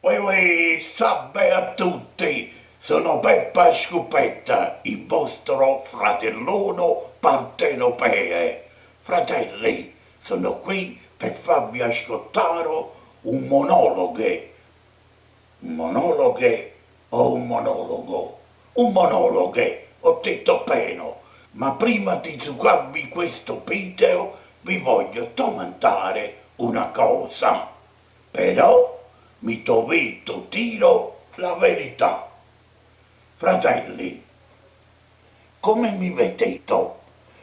Salve a tutti, sono Peppa Scupetta, il vostro fratellone partenopee. Fratelli, sono qui per farvi ascoltare un monologo. Un monologo o un monologo? Un monologo, ho detto bene, ma prima di giocarvi questo video vi voglio domandare una cosa. Però mi dovete dire la verità. Fratelli, come mi vedete?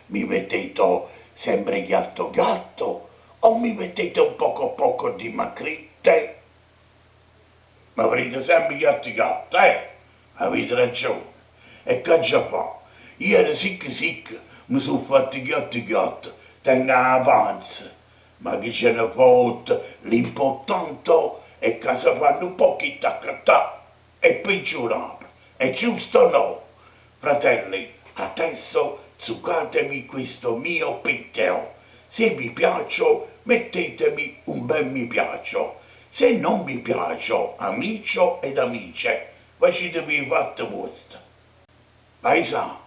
Mi vedete sempre gatto gatto o mi vedete un poco dimagrite? Ma avrete sempre gatto gatto, eh? Avete ragione. E che già fa? Ieri sic mi sono fatti gatto gatto, tengo avanza. Ma chi ce ne fotte, l'importante è che si fanno un pochino a cattà e peggiorare. È giusto o no? Fratelli, adesso zuccatemi questo mio video. Se vi piace, mettetemi un bel mi piace. Se non vi piace, amici ed amiche, facetevi i fatti vostri. Paesà,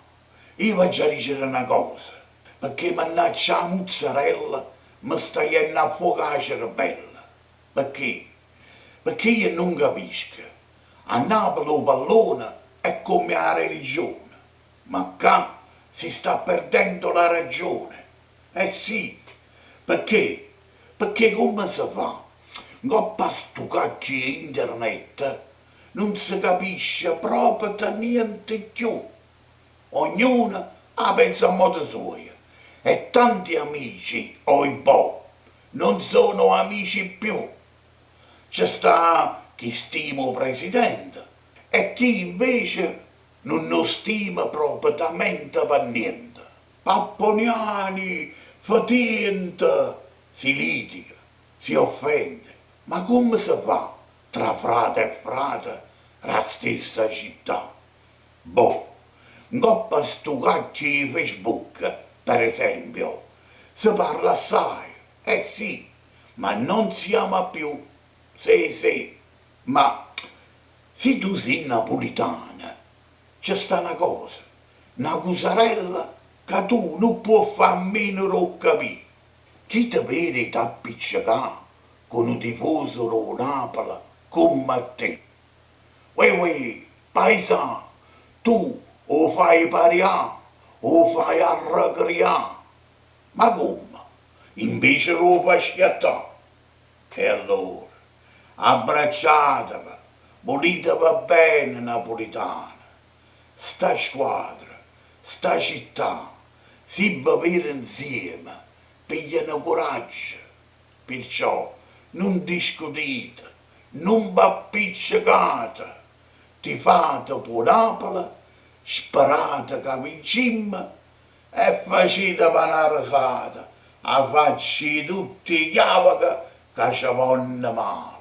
io voglio dire una cosa, perché mannaggia la mozzarella mi sta a affogare la cervella. Perché? Perché io non capisco. A Napoli il pallone è come la religione, ma qua si sta perdendo la ragione. Eh sì, perché? Perché come si fa? Coppa sto cacchio internet non si capisce proprio da niente più. Ognuno ha pensa a modo suo. E tanti amici, oibò, non sono amici più. C'è sta chi stima il presidente e chi invece non lo stima propriamente per niente. Papponiani, fatiente, si litiga, si offende. Ma come si fa tra frate e frate la stessa città? Boh, ngoppa stu cacchi di Facebook, per esempio, si parla assai, eh sì, ma non si ama più. Sì, sì, ma se tu sei napolitana, c'è sta una cosa, una cusarella che tu non puoi far meno di capire. Chi ti vede t'appiccicare con un tifoso di Napoli come te? Paesano, tu o fai parià o fai arragrià. Ma come? Invece lo fai schiattare. E allora, abbracciatevi, volitevi bene napolitana. Sta squadra, sta città, si bevere insieme, pigliano coraggio. Perciò non discutete, non v'appiccicate, tifate per Napoli, sperate che vinciamo e facete una risata a facci tutti i chiavi che ci vanno male.